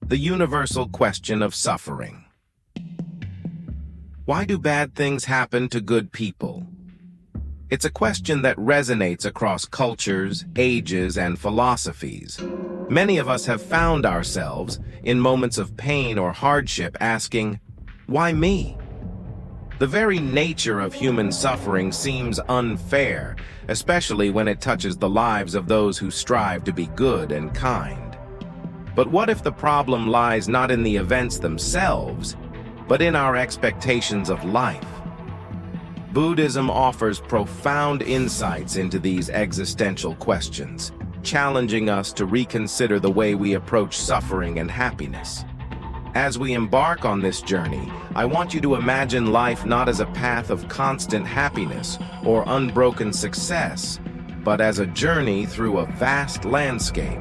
The universal question of suffering. Why do bad things happen to good people? It's a question that resonates across cultures, ages, and philosophies. Many of us have found ourselves, in moments of pain or hardship, asking, why me? The very nature of human suffering seems unfair, especially when it touches the lives of those who strive to be good and kind. But what if the problem lies not in the events themselves, but in our expectations of life? Buddhism offers profound insights into these existential questions, challenging us to reconsider the way we approach suffering and happiness. As we embark on this journey, I want you to imagine life not as a path of constant happiness or unbroken success, but as a journey through a vast landscape.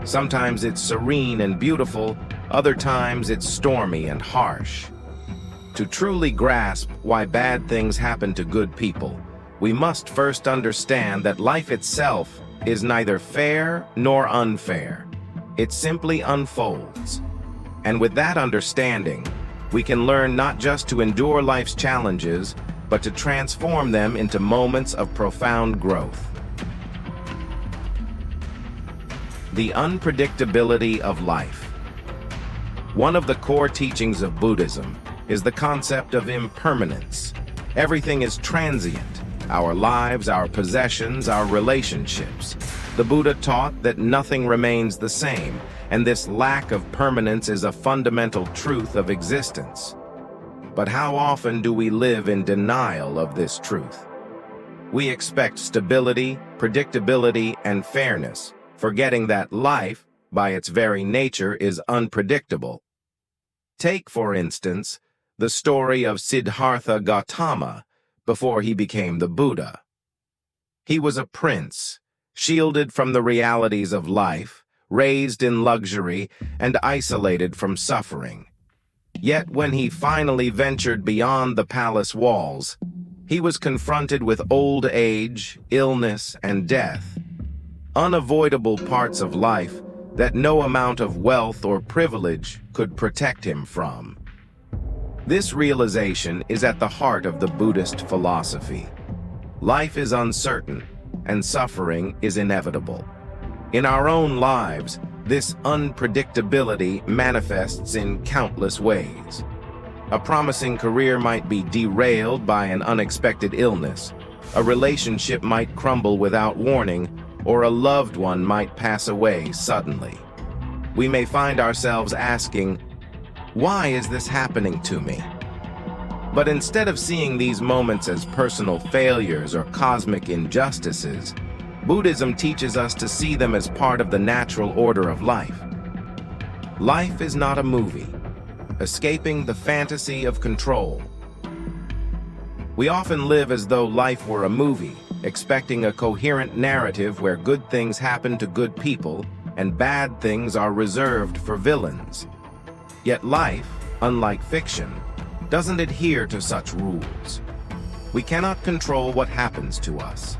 Sometimes it's serene and beautiful, other times it's stormy and harsh. To truly grasp why bad things happen to good people, we must first understand that life itself is neither fair nor unfair. It simply unfolds. And with that understanding, we can learn not just to endure life's challenges, but to transform them into moments of profound growth. The unpredictability of life. One of the core teachings of Buddhism is the concept of impermanence. Everything is transient: our lives, our possessions, our relationships. The Buddha taught that nothing remains the same, and this lack of permanence is a fundamental truth of existence. But how often do we live in denial of this truth? We expect stability, predictability, and fairness, forgetting that life, by its very nature, is unpredictable. Take, for instance, the story of Siddhartha Gautama before he became the Buddha. He was a prince, shielded from the realities of life, raised in luxury, and isolated from suffering. Yet when he finally ventured beyond the palace walls, he was confronted with old age, illness, and death, unavoidable parts of life that no amount of wealth or privilege could protect him from. This realization is at the heart of the Buddhist philosophy. Life is uncertain, and suffering is inevitable. In our own lives, this unpredictability manifests in countless ways. A promising career might be derailed by an unexpected illness, a relationship might crumble without warning, or a loved one might pass away suddenly. We may find ourselves asking, why is this happening to me? But instead of seeing these moments as personal failures or cosmic injustices, Buddhism teaches us to see them as part of the natural order of life. Life is not a movie, escaping the fantasy of control. We often live as though life were a movie, expecting a coherent narrative where good things happen to good people and bad things are reserved for villains. Yet life, unlike fiction, doesn't adhere to such rules. We cannot control what happens to us,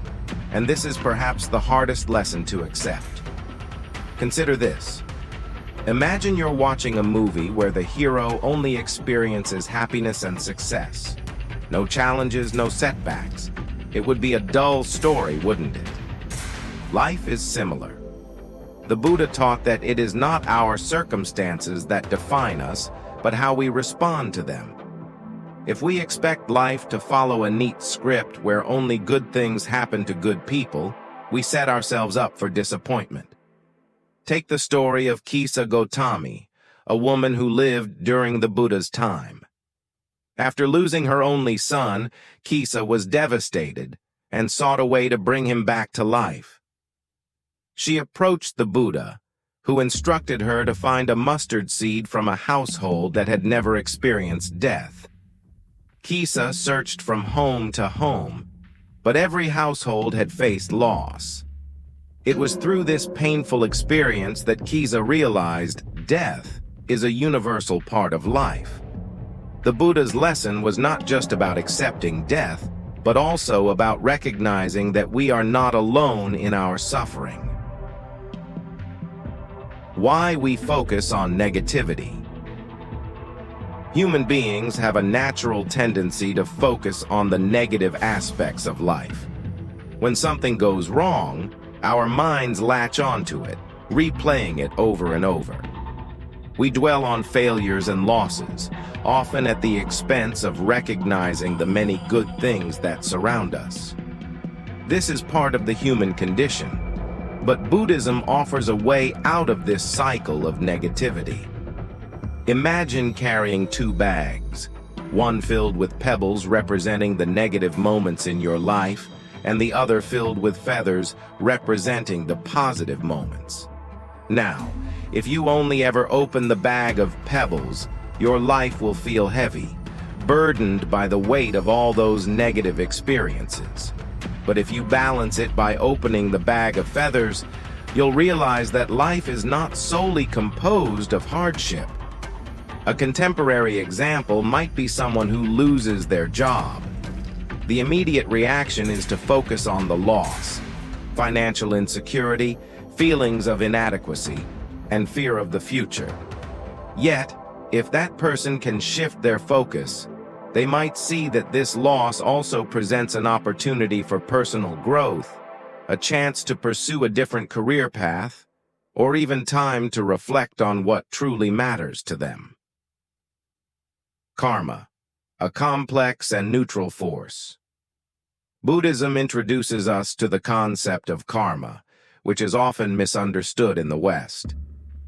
and this is perhaps the hardest lesson to accept. Consider this. Imagine you're watching a movie where the hero only experiences happiness and success. No challenges, no setbacks. It would be a dull story, wouldn't it? Life is similar. The Buddha taught that it is not our circumstances that define us, but how we respond to them. If we expect life to follow a neat script where only good things happen to good people, we set ourselves up for disappointment. Take the story of Kisa Gotami, a woman who lived during the Buddha's time. After losing her only son, Kisa was devastated and sought a way to bring him back to life. She approached the Buddha, who instructed her to find a mustard seed from a household that had never experienced death. Kisa searched from home to home, but every household had faced loss. It was through this painful experience that Kisa realized death is a universal part of life. The Buddha's lesson was not just about accepting death, but also about recognizing that we are not alone in our suffering. Why we focus on negativity. Human beings have a natural tendency to focus on the negative aspects of life. When something goes wrong, our minds latch onto it, replaying it over and over. We dwell on failures and losses, often at the expense of recognizing the many good things that surround us. This is part of the human condition, but Buddhism offers a way out of this cycle of negativity. Imagine carrying two bags, one filled with pebbles representing the negative moments in your life, and the other filled with feathers representing the positive moments. Now, if you only ever open the bag of pebbles, your life will feel heavy, burdened by the weight of all those negative experiences. But if you balance it by opening the bag of feathers, you'll realize that life is not solely composed of hardship. A contemporary example might be someone who loses their job. The immediate reaction is to focus on the loss, financial insecurity, feelings of inadequacy, and fear of the future. Yet, if that person can shift their focus, they might see that this loss also presents an opportunity for personal growth, a chance to pursue a different career path, or even time to reflect on what truly matters to them. Karma, a complex and neutral force. Buddhism introduces us to the concept of karma, which is often misunderstood in the West.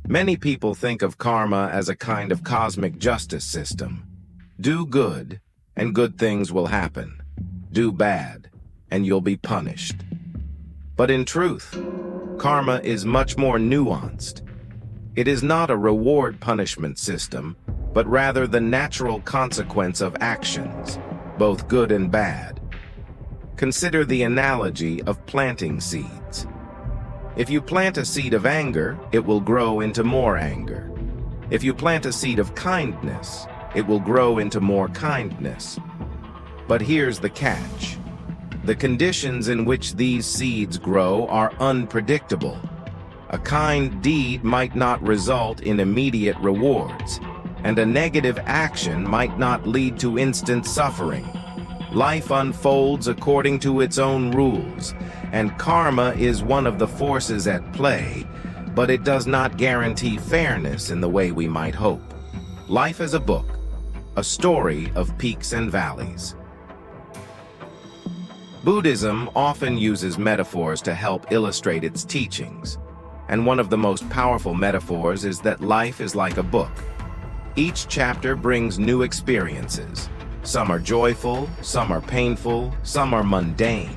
Many people think of karma as a kind of cosmic justice system. Do good, and good things will happen. Do bad, and you'll be punished. But in truth, karma is much more nuanced. It is not a reward-punishment system, but rather the natural consequence of actions, both good and bad. Consider the analogy of planting seeds. If you plant a seed of anger, it will grow into more anger. If you plant a seed of kindness, it will grow into more kindness. But here's the catch. The conditions in which these seeds grow are unpredictable. A kind deed might not result in immediate rewards, and a negative action might not lead to instant suffering. Life unfolds according to its own rules, and karma is one of the forces at play, but it does not guarantee fairness in the way we might hope. Life is a book, a story of peaks and valleys. Buddhism often uses metaphors to help illustrate its teachings, and one of the most powerful metaphors is that life is like a book. Each chapter brings new experiences. Some are joyful, some are painful, some are mundane.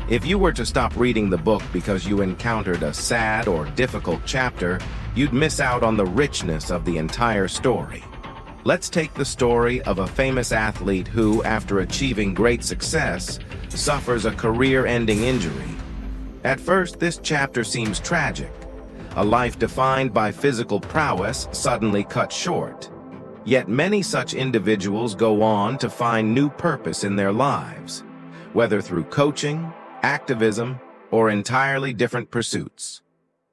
If you were to stop reading the book because you encountered a sad or difficult chapter, you'd miss out on the richness of the entire story. Let's take the story of a famous athlete who, after achieving great success, suffers a career-ending injury. At first, this chapter seems tragic. A life defined by physical prowess suddenly cut short. Yet many such individuals go on to find new purpose in their lives, whether through coaching, activism, or entirely different pursuits.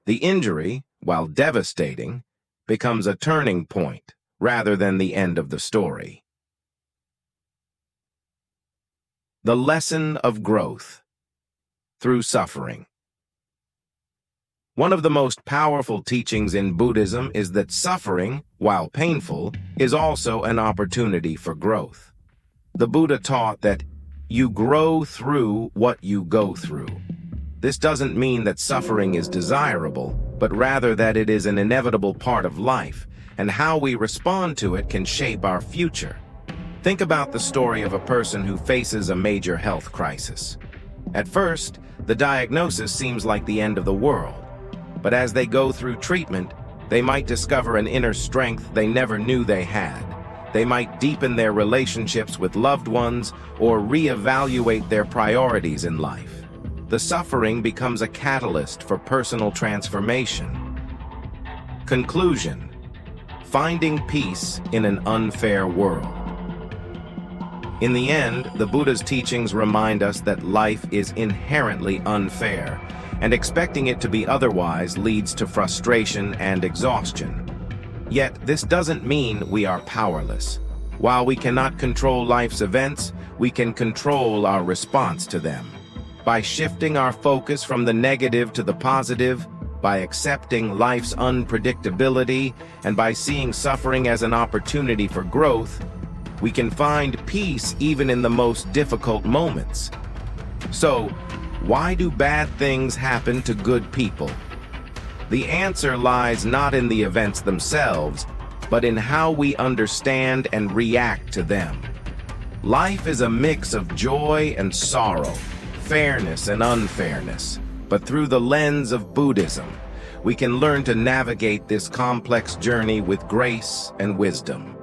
The injury, while devastating, becomes a turning point rather than the end of the story. The lesson of growth through suffering. One of the most powerful teachings in Buddhism is that suffering, while painful, is also an opportunity for growth. The Buddha taught that you grow through what you go through. This doesn't mean that suffering is desirable, but rather that it is an inevitable part of life, and how we respond to it can shape our future. Think about the story of a person who faces a major health crisis. At first, the diagnosis seems like the end of the world. But as they go through treatment, they might discover an inner strength they never knew they had. They might deepen their relationships with loved ones or reevaluate their priorities in life. The suffering becomes a catalyst for personal transformation. Conclusion: finding peace in an unfair world. In the end, the Buddha's teachings remind us that life is inherently unfair, and expecting it to be otherwise leads to frustration and exhaustion. Yet, this doesn't mean we are powerless. While we cannot control life's events, we can control our response to them. By shifting our focus from the negative to the positive, by accepting life's unpredictability, and by seeing suffering as an opportunity for growth, we can find peace even in the most difficult moments. So, why do bad things happen to good people? The answer lies not in the events themselves, but in how we understand and react to them. Life is a mix of joy and sorrow, fairness and unfairness. But through the lens of Buddhism, we can learn to navigate this complex journey with grace and wisdom.